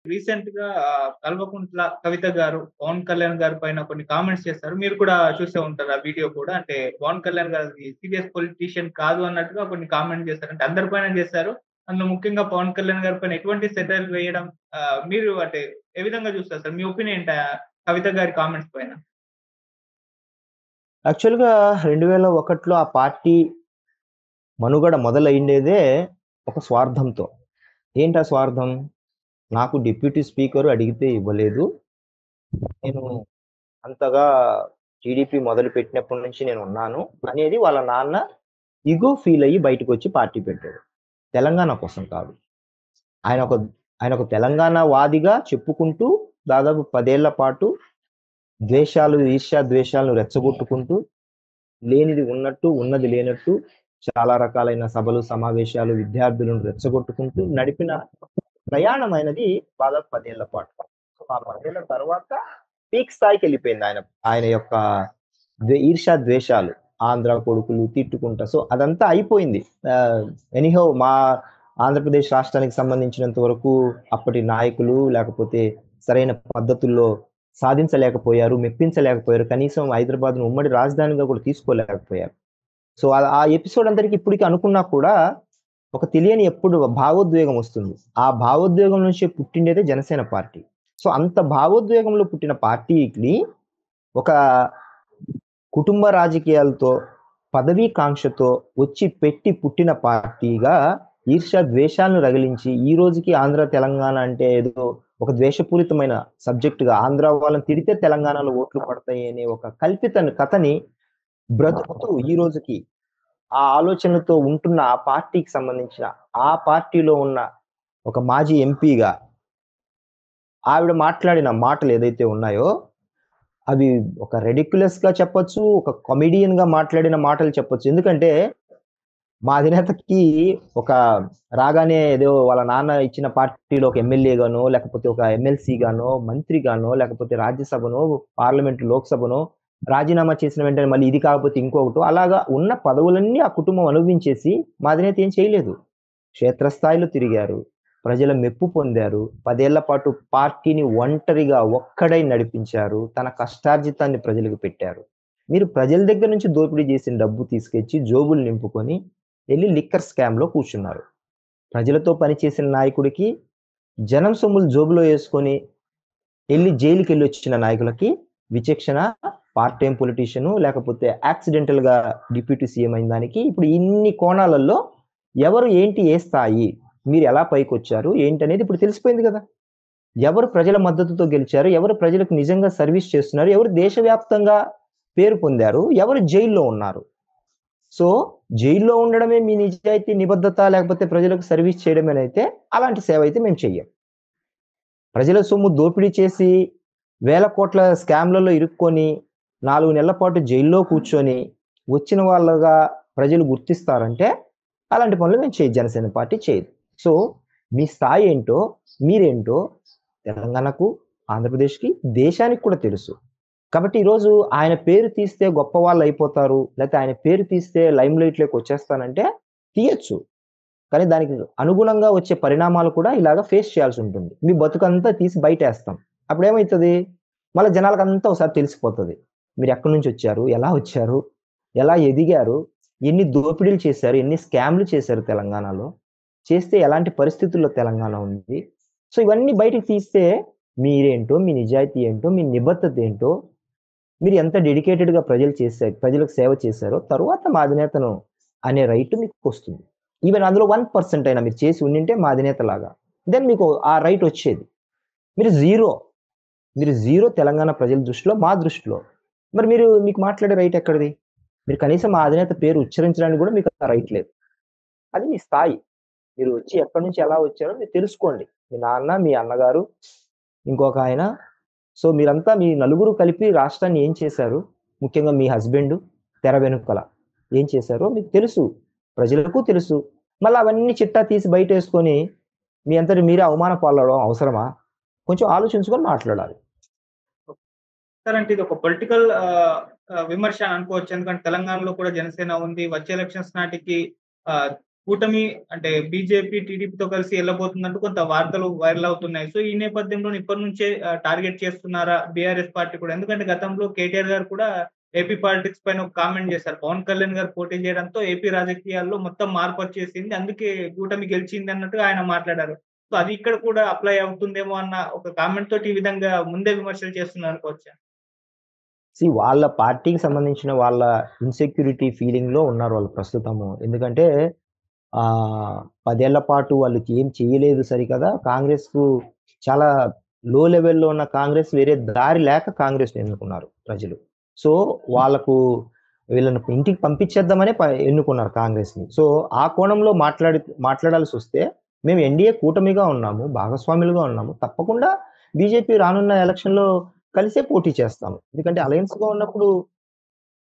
Recent గా కల్వకుంట్ల కవిత గారు పవన్ కళ్యాణ్ గారి పైన కొన్ని కామెంట్స్ చేశారు. మీరు కూడా చూసే ఉంటారు ఆ వీడియో కూడా. అంటే పవన్ కళ్యాణ్ గారి సీరియస్ పొలిటీషియన్ కాదు అన్నట్టుగా కొన్ని కామెంట్ చేశారు. అంటే అందరి పైన చేశారు. అందులో ముఖ్యంగా పవన్ కళ్యాణ్ గారి పైన ఎటువంటి సెటైర్ వేయడం మీరు అంటే ఏ విధంగా చూస్తారు సార్? మీ ఒపీనియన్ ఏంటి కవిత గారి కామెంట్స్ పైన? యాక్చువల్‌గా 2001లో ఆ పార్టీ మనుగడ మొదలైండేదే ఒక స్వార్థంతో. ఏంటా స్వార్థం? నాకు డిప్యూటీ స్పీకర్ అడిగితే ఇవ్వలేదు. నేను అంతగా టీడీపీ మొదలుపెట్టినప్పటి నుంచి నేనున్నాను అనేది వాళ్ళ నాన్న ఇగో ఫీల్ అయ్యి బయటకొచ్చి పార్టీ పెట్టాడు. తెలంగాణ కోసం కాదు. ఆయన ఒక తెలంగాణ వాదిగా చెప్పుకుంటూ దాదాపు 10 ఏళ్ల పాటు ద్వేషాలు, ఈర్ష్య ద్వేషాలను రెచ్చగొట్టుకుంటూ లేనిది ఉన్నట్టు, ఉన్నది లేనట్టు చాలా రకాలైన సభలు, సమావేశాలు, విద్యార్థులను రెచ్చగొట్టుకుంటూ నడిపిన ప్రయాణం ఆయనది దాదాపు 10 ఏళ్ల పాటు. సో, ఆ 10 ఏళ్ల తర్వాత పీక్ స్థాయికెళ్ళిపోయింది ఆయన యొక్క ఈర్ష్య ద్వేషాలు. ఆంధ్ర కొడుకులు తిట్టుకుంటా. సో, అదంతా అయిపోయింది. ఎనీహౌ మా ఆంధ్రప్రదేశ్ రాష్ట్రానికి సంబంధించినంత వరకు అప్పటి నాయకులు లేకపోతే సరైన పద్ధతుల్లో సాధించలేకపోయారు, మెప్పించలేకపోయారు. కనీసం హైదరాబాద్‌ను ఉమ్మడి రాజధానిగా కూడా తీసుకోలేకపోయారు. సో, ఆ ఎపిసోడ్ అందరికి ఇప్పటికి అనుకున్నా కూడా ఒక తెలియని ఎప్పుడు భావోద్వేగం వస్తుంది. ఆ భావోద్వేగం నుంచి పుట్టిండేదే జనసేన పార్టీ. సో, అంత భావోద్వేగంలో పుట్టిన పార్టీని ఒక కుటుంబ రాజకీయాలతో, పదవీ కాంక్షతో వచ్చి పెట్టి పుట్టిన పార్టీగా ఈర్ష్య ద్వేషాలను రగిలించి ఈ రోజుకి ఆంధ్ర, తెలంగాణ అంటే ఏదో ఒక ద్వేషపూరితమైన సబ్జెక్ట్‌గా ఆంధ్ర వాళ్ళని తిడితే తెలంగాణలో ఓట్లు పడతాయి అనే ఒక కల్పిత కథని బ్రతుకుతూ ఈ రోజుకి ఆ ఆలోచనలతో ఉంటున్న ఆ పార్టీకి సంబంధించిన ఆ పార్టీలో ఉన్న ఒక మాజీ ఎంపీగా ఆవిడ మాట్లాడిన మాటలు ఏదైతే ఉన్నాయో అవి ఒక రెడిక్యులస్‌గా చెప్పొచ్చు. ఒక కమెడియన్‌గా మాట్లాడిన మాటలు చెప్పొచ్చు. ఎందుకంటే మా అధినేతకి ఒక రాగానే ఏదో వాళ్ళ నాన్న ఇచ్చిన పార్టీలో ఒక ఎమ్మెల్యేగానో, లేకపోతే ఒక ఎమ్మెల్సీగానో, మంత్రిగానో, లేకపోతే రాజ్యసభనో, పార్లమెంట్ లోక్‌సభనో రాజీనామా చేసిన వెంటనే మళ్ళీ ఇది కాకపోతే ఇంకొకటో అలాగా ఉన్న పదవులన్నీ ఆ కుటుంబం అనుభవించేసి మా అధినేత ఏం చేయలేదు. క్షేత్రస్థాయిలో తిరిగారు. ప్రజల మెప్పు పొందారు. 10 ఏళ్ల పాటు పార్టీని ఒంటరిగా ఒక్కడై నడిపించారు. తన కష్టార్జితాన్ని ప్రజలకు పెట్టారు. మీరు ప్రజల దగ్గర నుంచి దోపిడీ చేసిన డబ్బు తీసుకొచ్చి జోబులు నింపుకొని ఎళ్లి లిక్కర్ స్కామ్‌లో కూర్చున్నారు. ప్రజలతో పనిచేసిన నాయకుడికి జనం సొమ్ములు జోబులో యేసుకొని ఎళ్లి జైలుకెళ్ళొచ్చిన నాయకులకి విచక్షణ, పార్ట్ టైమ్ పొలిటీషియను లేకపోతే యాక్సిడెంటల్‌గా డిప్యూటీ సీఎం అయిన దానికి ఇప్పుడు ఇన్ని కోణాలలో ఎవరు ఏంటి ఏ స్థాయి, మీరు ఎలా పైకొచ్చారు ఏంటనేది ఇప్పుడు తెలిసిపోయింది కదా! ఎవరు ప్రజల మద్దతుతో గెలిచారు, ఎవరు ప్రజలకు నిజంగా సర్వీస్ చేస్తున్నారు, ఎవరు దేశవ్యాప్తంగా పేరు పొందారు, ఎవరు జైల్లో ఉన్నారు. సో, జైల్లో ఉండడమే మీ నిజాయితీ, నిబద్ధత లేకపోతే ప్రజలకు సర్వీస్ చేయడమేనైతే అలాంటి సేవ అయితే మేము చెయ్యం. ప్రజల సొమ్ము దోపిడీ చేసి వేల కోట్ల స్కామ్‌లలో ఇరుక్కొని 4 నెలల పాటు జైల్లో కూర్చొని వచ్చిన వాళ్ళగా ప్రజలు గుర్తిస్తారంటే అలాంటి పనులు మేము జనసేన పార్టీ చేయదు. సో, మీ స్థాయి ఏంటో, మీరేంటో తెలంగాణకు, ఆంధ్రప్రదేశ్‌కి, దేశానికి కూడా తెలుసు. కాబట్టి ఈరోజు ఆయన పేరు తీస్తే గొప్పవాళ్ళయిపోతారు. లేతే ఆయన పేరు తీస్తే లైమ్‌లైట్‌లోకి వచ్చేస్తానంటే తీయొచ్చు. కానీ దానికి అనుగుణంగా వచ్చే పరిణామాలు కూడా ఇలాగ ఫేస్ చేయాల్సుంటుంది. మీ బతుకంతా తీసి బయటేస్తాం. అప్పుడేమైతది? మళ్ళా జనాలకంతా ఒకసారి తెలిసిపోతది. మీరెక్కడి నుంచొచ్చారు? ఎలా వచ్చారు? ఎలా ఎదిగారు? ఎన్ని దోపిడీలు చేశారు? ఎన్ని స్కామ్‌లు చేశారు తెలంగాణలో? చేస్తే ఎలాంటి పరిస్థితుల్లో తెలంగాణ ఉంది? సో, ఇవన్నీ బయటికి తీస్తే మీరేంటో, మీ నిజాయితీ ఏంటో, మీ నిబద్ధత ఏంటో, మీరు ఎంత డెడికేటెడ్‌గా ప్రజలకు సేవ చేశారో తరువాత మా అధినేతను అనే రైట్ మీకొస్తుంది. ఈవెన్ అందులో 1% అయినా మీరు చేసి ఉండింటే మా అధినేతలాగా. దెన్ మీకు ఆ రైట్ వచ్చేది. మీరు జీరో. మీరు జీరో తెలంగాణ ప్రజల దృష్టిలో, మా దృష్టిలో. మరి మీకు మాట్లాడే రైట్ ఎక్కడిది? మీరు కనీసం మా అధినేత పేరు ఉచ్చరించడానికి కూడా మీకు ఆ రైట్ లేదు. అది మీ స్థాయి. మీరు వచ్చి ఎక్కడి నుంచి ఎలా వచ్చారో మీరు తెలుసుకోండి. మీ నాన్న, మీ అన్నగారు, ఇంకొక ఆయన. సో, మీరంతా మీ నలుగురు కలిపి రాష్ట్రాన్ని ఏం చేశారు? ముఖ్యంగా మీ హస్బెండు తెర వెనుకల ఏం చేశారో మీకు తెలుసు. ప్రజలకు తెలుసు. మళ్ళా అవన్నీ చిట్టా తీసి బయటేసుకొని మీ అంతట మీరే అవమాన పాలవ్వడం అవసరమా? కొంచెం ఆలోచించుకొని మాట్లాడాలి. సార్ అంటే ఇది ఒక పొలిటికల్ విమర్శ అని అనుకోవచ్చు. ఎందుకంటే తెలంగాణలో కూడా జనసేన ఉంది. వచ్చే ఎలక్షన్స్ నాటికి కూటమి అంటే బీజేపీ, టీడీపీతో కలిసి వెళ్ళబోతున్నట్టు కొంత వార్తలు వైరల్ అవుతున్నాయి. సో, ఈ నేపథ్యంలో ఇప్పటి నుంచే టార్గెట్ చేస్తున్నారా బీఆర్ఎస్ పార్టీ కూడా? ఎందుకంటే గతంలో కేటీఆర్ గారు కూడా ఏపీ పాలిటిక్స్ పైన ఒక కామెంట్ చేశారు. పవన్ కళ్యాణ్ గారు పోటీ చేయడంతో ఏపీ రాజకీయాల్లో మొత్తం మార్పొచ్చేసింది. అందుకే కూటమి గెలిచింది అన్నట్టుగా ఆయన మాట్లాడారు. సో, అది ఇక్కడ కూడా అప్లై అవుతుందేమో అన్న ఒక కామెంట్ తోటి ఈ విధంగా ముందే విమర్శలు చేస్తున్నారు అనుకోవచ్చా? వాళ్ళ పార్టీకి సంబంధించిన వాళ్ళ ఇన్‌సెక్యూరిటీ ఫీలింగ్‌లో ఉన్నారు వాళ్ళు ప్రస్తుతము. ఎందుకంటే 10 ఏళ్ల పాటు వాళ్ళు ఏం చేయలేదు సరికదా! కాంగ్రెస్‌కు చాలా లో లెవెల్‌లో ఉన్న కాంగ్రెస్ వేరే దారి లేక కాంగ్రెస్‌ని ఎన్నుకున్నారు ప్రజలు. సో, వాళ్ళకు వీళ్ళని ఇంటికి పంపించేద్దామనే ఎన్నుకున్నారు కాంగ్రెస్‌ని. సో, ఆ కోణంలో మాట్లాడాల్సొస్తే మేము ఎన్‌డీఏ కూటమిగా ఉన్నాము, భాగస్వాములుగా ఉన్నాము. తప్పకుండా బీజేపీ రానున్న ఎలక్షన్‌లో కలిసే పోటీ చేస్తాము. ఎందుకంటే అలయన్స్‌గా ఉన్నప్పుడు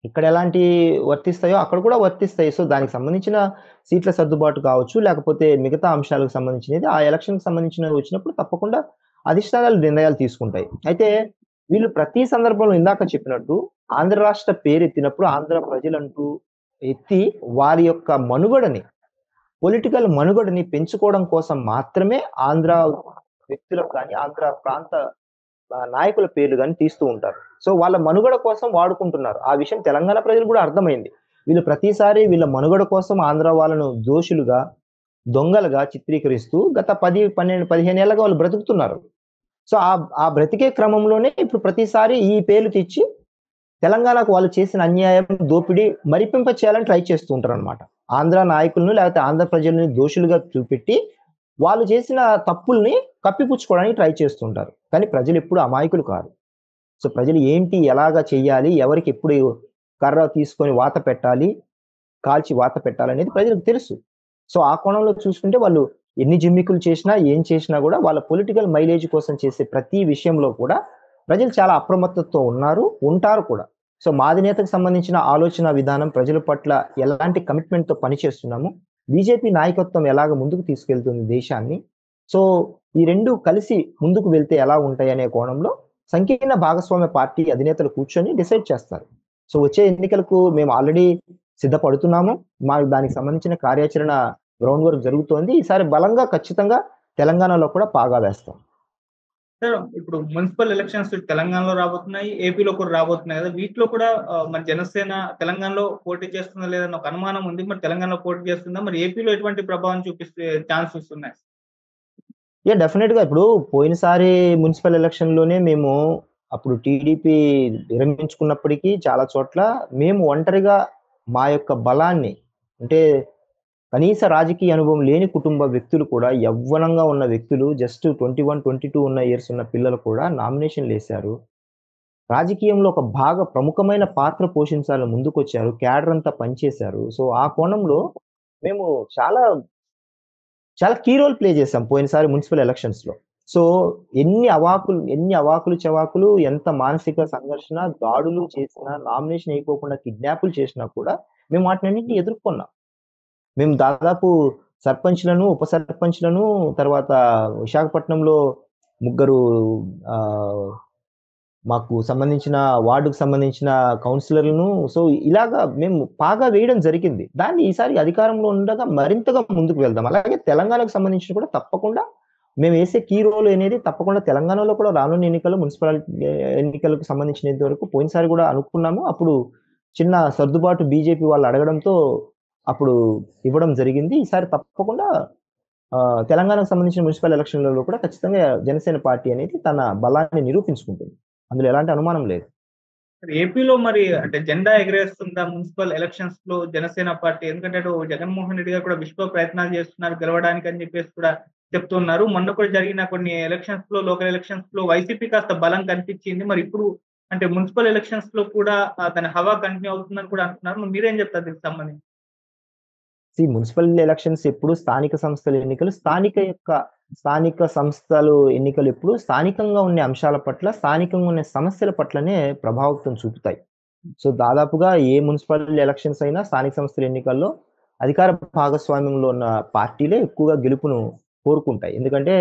ఇక్కడ ఎలాంటి వర్తిస్తాయో అక్కడ కూడా వర్తిస్తాయి. సో, దానికి సంబంధించిన సీట్ల సర్దుబాటు కావచ్చు, లేకపోతే మిగతా అంశాలకు సంబంధించినది ఆ ఎలక్షన్‌కి సంబంధించినవి వచ్చినప్పుడు తప్పకుండా అధిష్టానాలు నిర్ణయాలు తీసుకుంటాయి. అయితే వీళ్ళు ప్రతి సందర్భంలో ఇందాక చెప్పినట్టు ఆంధ్ర రాష్ట్ర పేరెత్తినప్పుడు ఆంధ్ర ప్రజలంటూ ఎత్తి వారి యొక్క మనుగడని, పొలిటికల్ మనుగడని పెంచుకోవడం కోసం మాత్రమే ఆంధ్ర వ్యక్తులకు గాని, ఆంధ్ర ప్రాంత నాయకుల పేర్లు గాని తీస్తూ ఉంటారు. సో, వాళ్ళ మనుగడ కోసం వాడుకుంటున్నారు. ఆ విషయం తెలంగాణ ప్రజలకు కూడా అర్థమైంది. వీళ్ళు ప్రతిసారి వీళ్ళ మనుగడ కోసం ఆంధ్ర వాళ్ళను దోషులుగా, దొంగలుగా చిత్రీకరిస్తూ గత 10, 12, 15 ఏళ్లుగా వాళ్ళు బ్రతుకుతున్నారు. సో, ఆ బ్రతికే క్రమంలోనే ఇప్పుడు ప్రతిసారి ఈ పేర్లు తెచ్చి తెలంగాణకు వాళ్ళు చేసిన అన్యాయం, దోపిడీ మరిపింప చేయాలని ట్రై చేస్తూ ఉంటారనమాట. ఆంధ్ర నాయకులను లేకపోతే ఆంధ్ర ప్రజల్ని దోషులుగా చూపెట్టి వాళ్ళు చేసిన తప్పుల్ని కప్పిపుచ్చుకోవడానికి ట్రై చేస్తుంటారు. కానీ ప్రజలెప్పుడు అమాయకులు కారు. సో, ప్రజలు ఏంటి, ఎలాగా చెయ్యాలి, ఎవరికి ఎప్పుడు కర్ర తీసుకొని వాత పెట్టాలి, కాల్చి వాత పెట్టాలనేది ప్రజలకు తెలుసు. సో, ఆ కోణంలో చూసుకుంటే వాళ్ళు ఎన్ని జిమ్మికులు చేసినా, ఏం చేసినా గూడా వాళ్ళ పొలిటికల్ మైలేజ్ కోసం చేసే ప్రతి విషయంలో కూడా ప్రజలు చాలా అప్రమత్తతతో ఉన్నారు, ఉంటారు కూడా. సో, మా అధినేతకు సంబంధించిన ఆలోచన విధానం ప్రజల పట్ల ఎలాంటి కమిట్మెంట్‌తో పనిచేస్తున్నాము, బీజేపీ నాయకత్వం ఎలాగ ముందుకు తీసుకెళ్తుంది దేశాన్ని. సో, ఈ 2 కలిసి ముందుకు వెళ్తే ఎలా ఉంటాయనే కోణంలో సంకీర్ణ భాగస్వామ్య పార్టీ అధినేతలు కూర్చొని డిసైడ్ చేస్తారు. సో, వచ్చే ఎన్నికలకు మేము ఆల్రెడీ సిద్ధపడుతున్నాము. దానికి సంబంధించిన కార్యాచరణ గ్రౌండ్ వర్క్ జరుగుతోంది. ఈసారి బలంగా ఖచ్చితంగా తెలంగాణలో కూడా పాగా వేస్తాం. సార్, ఇప్పుడు మున్సిపల్ ఎలక్షన్స్ తెలంగాణలో రాబోతున్నాయి. ఏపీలో కూడా రాబోతున్నాయి కదా! వీటిలో కూడా మరి జనసేన తెలంగాణలో పోటీ చేస్తుందా లేదన్న ఒక అనుమానం ఉంది. మరి తెలంగాణలో పోటీ చేస్తుందా? మరి ఏపీలో ఎటువంటి ప్రభావం చూపిస్తే ఛాన్సెస్ ఉన్నాయి? డెఫినెట్‌గా ఇప్పుడు పోయినసారి మున్సిపల్ ఎలక్షన్‌లోనే మేము అప్పుడు టీడీపీ విరమించుకున్నప్పటికీ చాలా చోట్ల మేము ఒంటరిగా మా యొక్క బలాన్ని అంటే కనీస రాజకీయ అనుభవం లేని కుటుంబ వ్యక్తులు కూడా యవ్వనంగా ఉన్న వ్యక్తులు జస్ట్ 21, 22 ఉన్న ఇయర్స్ ఉన్న పిల్లలు కూడా నామినేషన్‌లేశారు. రాజకీయంలో ఒక ప్రముఖమైన పాత్ర పోషించాలని ముందుకొచ్చారు. క్యాడర్ అంతా పనిచేశారు. సో, ఆ కోణంలో మేము చాలా చాలా కీ రోల్ ప్లే చేశాం పోయినసారి మున్సిపల్ ఎలక్షన్స్‌లో. సో, ఎన్ని అవాకులు చవాకులు, ఎంత మానసిక సంఘర్షణ, దాడులు చేసినా, నామినేషన్ ఎయకోకుండా కిడ్నాపులు చేసినా కూడా మేము వాటినన్నిటిని ఎదుర్కొన్నాం. మేము దాదాపు సర్పంచ్‌లను, ఉప సర్పంచ్‌లను తర్వాత విశాఖపట్నంలో ముగ్గురు ఆహ్, మాకు సంబంధించిన వార్డుకు సంబంధించిన కౌన్సిలర్‌లను సో, ఇలాగా మేము పాగా వేయడం జరిగింది. దాన్ని ఈసారి అధికారంలో ఉండగా మరింతగా ముందుకు వెళ్దాం. అలాగే తెలంగాణకు సంబంధించి కూడా తప్పకుండా మేమేసే కీ రోల్ అనేది తప్పకుండా తెలంగాణలో కూడా రానున్న ఎన్నికల్లో ఎన్నికలకు సంబంధించినంత వరకు పోయినసారి కూడా అనుకున్నాము. అప్పుడు చిన్న సర్దుబాటు బీజేపీ వాళ్ళు అడగడంతో అప్పుడు ఇవ్వడం జరిగింది. ఈసారి తప్పకుండా తెలంగాణకు సంబంధించిన మున్సిపల్ ఎలక్షన్‌లలో కూడా ఖచ్చితంగా జనసేన పార్టీ అనేది తన బలాన్ని నిరూపించుకుంటుంది. అందులో ఎలాంటి అనుమానం లేదు. ఏపీలో మరి అంటే జెండా ఎగరేస్తుందా మున్సిపల్ ఎలక్షన్స్‌లో జనసేన పార్టీ? ఎందుకంటే అటు జగన్మోహన్ రెడ్డి గారు కూడా విశ్వ ప్రయత్నాలు చేస్తున్నారు గెలవడానికి అని చెప్పేసి కూడా చెప్తున్నారు. మొన్న కూడా జరిగిన కొన్ని ఎలక్షన్స్‌లో లోకల్ ఎలక్షన్స్‌లో వైసీపీ కాస్త బలం కనిపించింది. మరి ఇప్పుడు అంటే మున్సిపల్ ఎలక్షన్స్‌లో కూడా తన హవా కంటిన్యూ అవుతుందని కూడా అంటున్నారు. మరి మీరేం చెప్తారు దీనికి సంబంధించి? మున్సిపల్ ఎలక్షన్స్ ఎప్పుడు స్థానిక సంస్థల ఎన్నికలు స్థానిక సంస్థలు ఎన్నికలు ఎప్పుడు స్థానికంగా ఉండే అంశాల పట్ల, స్థానికంగా ఉండే సమస్యల పట్లనే ప్రభావితం చూపుతాయి. సో, దాదాపుగా ఏ మున్సిపల్ ఎలక్షన్స్ అయినా స్థానిక సంస్థల ఎన్నికల్లో అధికార భాగస్వామ్యంలో ఉన్న పార్టీలే ఎక్కువగా గెలుపును కోరుకుంటాయి. ఎందుకంటే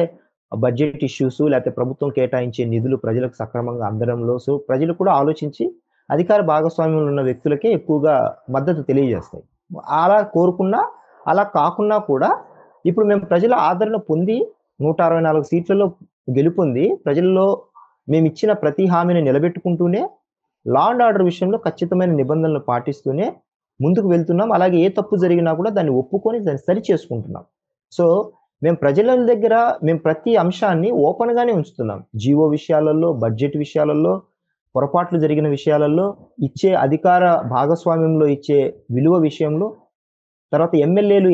బడ్జెట్ ఇష్యూస్ లేకపోతే ప్రభుత్వం కేటాయించే నిధులు ప్రజలకు సక్రమంగా అందడంలో సో, ప్రజలు కూడా ఆలోచించి అధికార భాగస్వామ్యంలో ఉన్న వ్యక్తులకే ఎక్కువగా మద్దతు తెలియజేస్తాయి. అలా కోరుకున్నా అలా కాకుండా కూడా ఇప్పుడు మేము ప్రజల ఆదరణ పొంది 164 సీట్లలో గెలుపొంది ప్రజల్లో మేము ఇచ్చిన ప్రతి హామీని నిలబెట్టుకుంటూనే లా అండ్ ఆర్డర్ విషయంలో ఖచ్చితమైన నిబంధనలు పాటిస్తూనే ముందుకు వెళ్తున్నాం. అలాగే ఏ తప్పు జరిగినా కూడా దాన్ని ఒప్పుకొని దాన్ని సరి చేసుకుంటున్నాం. సో మేము ప్రజల దగ్గర మేము ప్రతి అంశాన్ని ఓపెన్గానే ఉంచుతున్నాం. జీవో విషయాలలో, బడ్జెట్ విషయాలలో, పొరపాట్లు జరిగిన విషయాలలో, ఇచ్చే అధికార భాగస్వామ్యంలో ఇచ్చే విలువ విషయంలో, తర్వాత ఎమ్మెల్యేలు